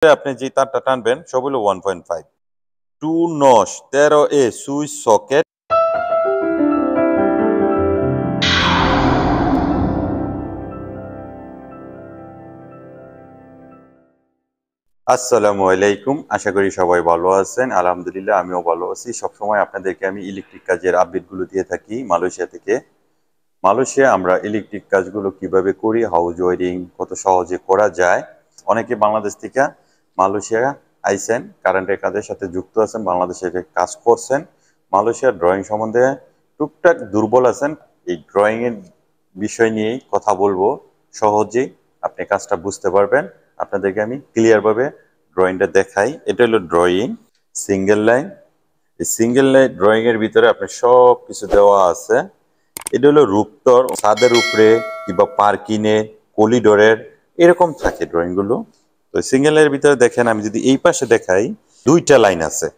আপনি যে তারটা টানবেন সব হলো 1.5। 2 নস 13A সুইচ সকেট। আসসালামু আলাইকুম, আশা করি সবাই ভালো আছেন। আলহামদুলিল্লাহ আমিও ভালো আছি। সবসময় আপনাদেরকে আমি ইলেকট্রিক কাজের আপডেটগুলো দিয়ে থাকি মালয়েশিয়া থেকে। মালয়েশিয়া আমরা ইলেকট্রিক কাজগুলো কিভাবে করি, হাউস ওয়ারিং কত সহজে করা যায়। অনেকে বাংলাদেশ থেকে মালয়েশিয়া আইসেন, কারেন্টের কাজের সাথে যুক্ত আছেন, বাংলাদেশে কাজ করছেন। মালয়েশিয়ার ড্রয়িং সম্বন্ধে টুকটাক দুর্বল আছেন। এই ড্রয়িংয়ের বিষয় নিয়েই কথা বলবো, সহজেই আপনি কাজটা বুঝতে পারবেন। আপনাদেরকে আমি ক্লিয়ারভাবে ড্রয়িংটা দেখাই। এটা হলো ড্রয়িং সিঙ্গেল লাইন। এই সিঙ্গেল লাইন ড্রয়িং এর ভিতরে আপনার সব কিছু দেওয়া আছে। এটা হলো রূপতর, ছাদের উপরে কিংবা পার্কিংয়ে, করিডোরের এরকম থাকে ড্রয়িং গুলো। তো সিঙ্গেল লাইনের ভিতরে দেখেন, আমি যদি এই পাশে দেখাই, দুইটা লাইন আছে।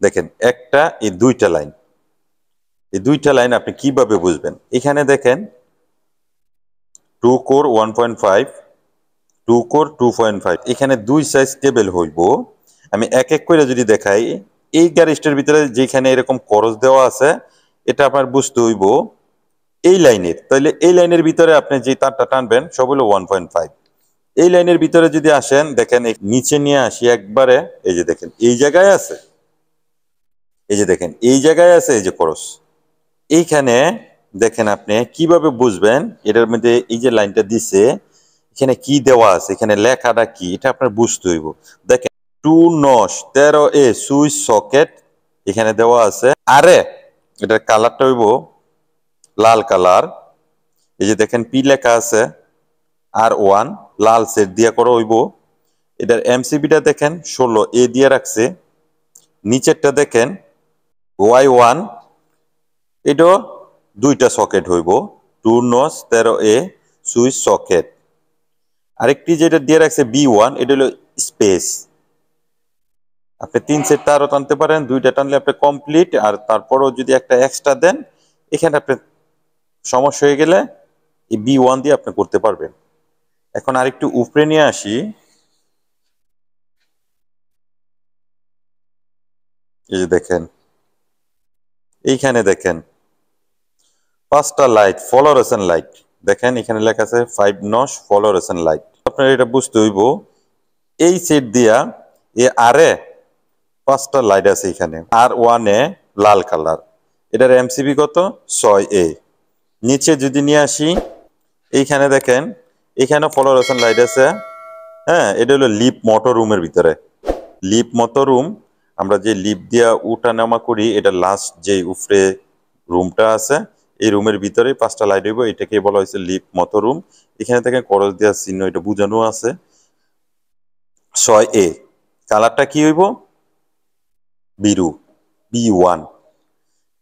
দেখেন একটা, এই দুইটা লাইন, এই দুইটা লাইন আপনি কিভাবে বুঝবেন? এখানে দেখেন 2 কোর 1.5, 2 কোর 2.5, এখানে দুই সাইজ কেবল হইব। আমি এক এক করে যদি দেখাই, এই গ্যারেজটার ভিতরে যেখানে এরকম করস দেওয়া আছে, এটা আপনার বুঝতে হইব এই লাইনের। তাহলে এই লাইনের ভিতরে আপনি যে তারটা টানবেন সব হলো 1.5। এই লাইনের ভিতরে যদি আসেন, দেখেন নিচে নিয়ে আসি একবারে, এই যে দেখেন এই জায়গায় আছে, এই যে দেখেন এই জায়গায় আছে, এই যে করস। এইখানে দেখেন আপনি কিভাবে বুঝবেন এটার মধ্যে এই যে লাইনটা দিছে, এখানে কি দেওয়া আছে, এখানে লেখাটা কি, এটা আপনার বুঝতে হইব। দেখেন 2 নস 13A সুইচ সকেট এখানে দেওয়া আছে। আরে এটার কালারটা হইব লাল কালার। এই যে দেখেন পি লেখা আছে, R1 লাল সেট দিয়ে করা হইব। এটার এমসিবিটা দেখেন 16A দিয়ে রাখছে। নিচেরটা দেখেন Y1, এটাও দুইটা সকেট হইব, 2 নস 13A সুইচ সকেট। আরেকটি যেটা দিয়ে রাখছে B1, এটা হলো স্পেস। আপনি 3 সেট তারও টানতে পারেন, দুইটা টানলে আপনি কমপ্লিট। আর তারপরও যদি একটা এক্সট্রা দেন, এখানে আপনি সমস্যা হয়ে গেলে এই B1 দিয়ে আপনি করতে পারবেন। এখন আরেকটু উপরে নিয়ে আসি, এই যে দেখেন এইখানে দেখেন 5টা লাইট, ফ্লোরোসেন্ট লাইট। দেখেন এখানে লেখা আছে 5 নস ফ্লোরোসেন্ট লাইট। আপনার এটা বুঝতে হইব এই সেট দিয়া এ আরে 5টা লাইট আছে এখানে। R1 এ লাল কালার, এটার এমসিবি কত 6A। নিচে যদি নিয়ে আসি, এইখানে দেখেন এখানে ফ্লোরোসেন্ট লাইট আছে। হ্যাঁ, এটা হলো লিপ মোটর রুমের ভিতরে। লিপ মোটর রুম, আমরা যে লিপ দিয়া উঠা নামা করি, এটা লাস্ট যে উপরে রুমটা আছে, এই রুমের ভিতরে 5টা লাইট হইব। এটাকে বলা হয়েছে লিপ মোটর রুম। এখানে থেকে করস দেওয়ার চিহ্ন এটা বোঝানো আছে 6A। কালারটা কি হইব? বিরু, B1।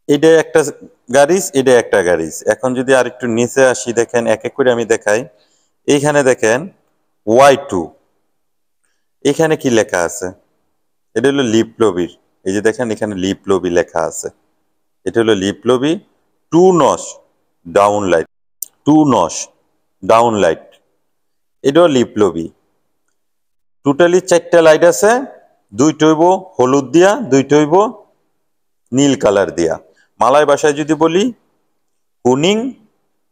এটা একটা গাড়িজ, এটা একটা গাড়িজ। এখন যদি আরেকটু নিচে আসি, দেখেন এক এক করে আমি দেখাই। এইখানে দেখেন Y2, এখানে কি লেখা আছে? এটা হলো লিপ লবির। এই যে দেখেন এখানে লিপ লবি লেখা আছে, এটা হলো লিপ লবি। 2 nos down light, 2 nos down light, এটাও লিপ লবি। টোটালি 4টা লাইট আছে, দুইটা হইব হলুদ দিয়া, দুইটা হইব নীল কালার দিয়া। মালয় ভাষায় যদি বলি কুনিং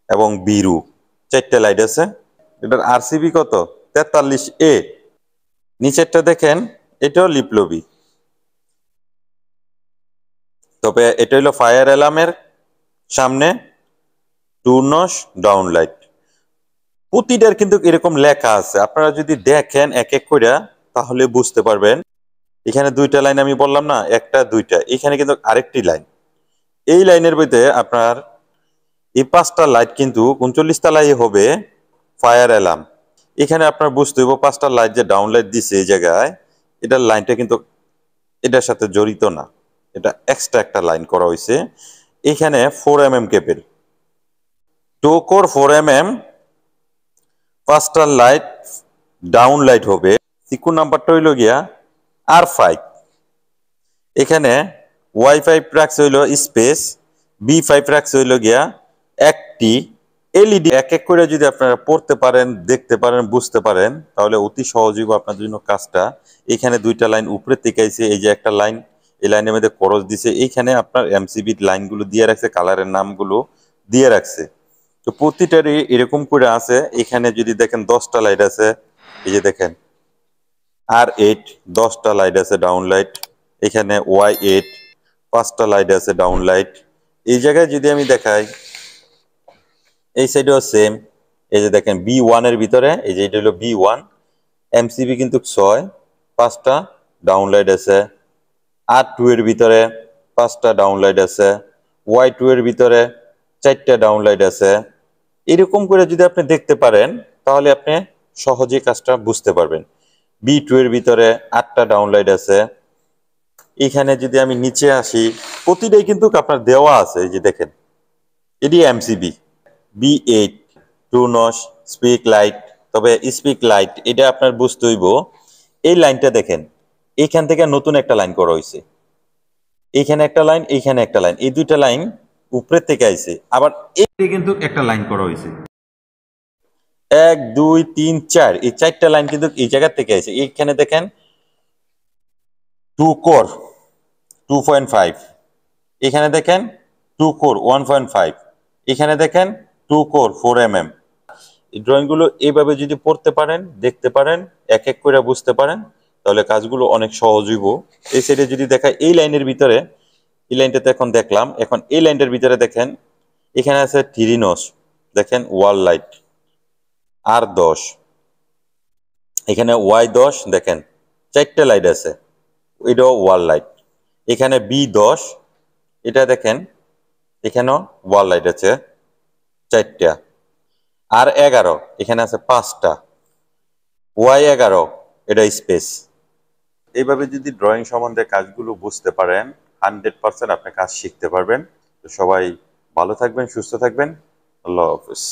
এবং বিরু, 4টা লাইট আছে। এটার আরসিবি কত 43A। নিচেরটা দেখেন এটাও লিপ লবি, তবে এটা হলো ফায়ার অ্যালার্মের সামনে 2 নস ডাউন লাইট। প্রতিটার কিন্তু এরকম লেখা আছে, আপনারা যদি দেখেন এক এক করে তাহলে বুঝতে পারবেন। এখানে দুইটা লাইন আমি বললাম না, একটা দুইটা, এখানে কিন্তু আরেকটি লাইন। এই লাইনের মধ্যে আপনার এই 5টা লাইট কিন্তু 39 তলায় হবে ফায়ার অ্যালার্ম। এখানে আপনার বুঝতে হইব 5টা লাইট যে ডাউন লাইট দিছে এই জায়গায়, এটার লাইনটা কিন্তু এটার সাথে জড়িত না, এটা এক্সট্রা একটা লাইন করা হয়েছে। এখানে 4mm কেবল, 2 কোর 4mm, 5টা লাইট ডাউন লাইট হবে। সিকু নাম্বারটা হইল গিয়া R5। এখানে Y5 রাখছে হইল স্পেস, B5 রাখছে হইল গিয়া একটি এলইডি এক এক করে যদি আপনারা পড়তে পারেন, দেখতে পারেন, বুঝতে পারেন, তাহলে অতি সহজই আপনার জন্য কাজটা। এখানে দুইটা লাইন উপরে থেকে আইছে, এই যে একটা লাইন, এই লাইনের মধ্যে ক্রস দিছে, এইখানে আপনার এমসিবি লাইনগুলো দিয়ে রাখছে, কালারের নামগুলো দিয়ে রাখছে। তো প্রতিটারই এরকম করে আছে। এখানে যদি দেখেন 10টা লাইট আছে, এই যে দেখেন R8 10টা লাইট আছে ডাউন লাইট, এখানে Y8 5টা লাইট আছে ডাউন লাইট। এই জায়গায় যদি আমি দেখাই, এই সাইডেও সেম। এই যে দেখেন B1 এর ভিতরে, এই যে এটা হলো B1, এমসিবি কিন্তু 6, 5টা ডাউন লাইট আছে। R2 এর ভিতরে 5টা ডাউন লাইট আছে। Y2 এর ভিতরে 4টা ডাউন লাইট আছে। এরকম করে যদি আপনি দেখতে পারেন, তাহলে আপনি সহজেই কাজটা বুঝতে পারবেন। B2 এর ভিতরে 8টা ডাউন লাইট আছে। এখানে যদি আমি নিচে আসি, প্রতিটাই কিন্তু আপনার দেওয়া আছে, এই যে দেখেন এটি MCB B8 two nos spike light. তবে স্পিক লাইট এটা আপনার বুঝতে হইব, এই লাইনটা দেখেন, এইখান থেকে নতুন একটা লাইন করা হয়েছে, এইখানে একটা লাইন, এইখানে একটা লাইন, এই দুইটা লাইন উপরের থেকে আইছে। আবার এই কিন্তু একটা লাইন করা হয়েছে, 1 2 3 4, এই 4টা লাইন কিন্তু এই জায়গা থেকে আইছে। এইখানে দেখেন 2 কোর 2.5, এখানে দেখেন 2 কোর 1.5, এখানে দেখেন 2 কোর 4 mm। এই ড্রয়িংগুলো এইভাবে যদি পড়তে পারেন, দেখতে পারেন, এক এক করে বুঝতে পারেন, তাহলে কাজগুলো অনেক সহজ হইব। এই সাইডে যদি দেখায়, এই লাইনের ভিতরে, এই লাইনটাতে এখন দেখলাম, এখন এই লাইনটার ভিতরে দেখেন এখানে আছে থিরিনস, দেখেন ওয়াল লাইট R10, এখানে Y10, দেখেন 4টা লাইট আছে, এটাও ওয়াল লাইট। এখানে B10, এটা দেখেন এখানেও ওয়াল লাইট আছে 4টা। R11, এখানে আছে 5টা। Y11, এটা স্পেস। এইভাবে যদি ড্রয়িং সম্বন্ধে কাজগুলো বুঝতে পারেন, 100% আপনি কাজ শিখতে পারবেন। তো সবাই ভালো থাকবেন, সুস্থ থাকবেন। আল্লাহ হাফেজ।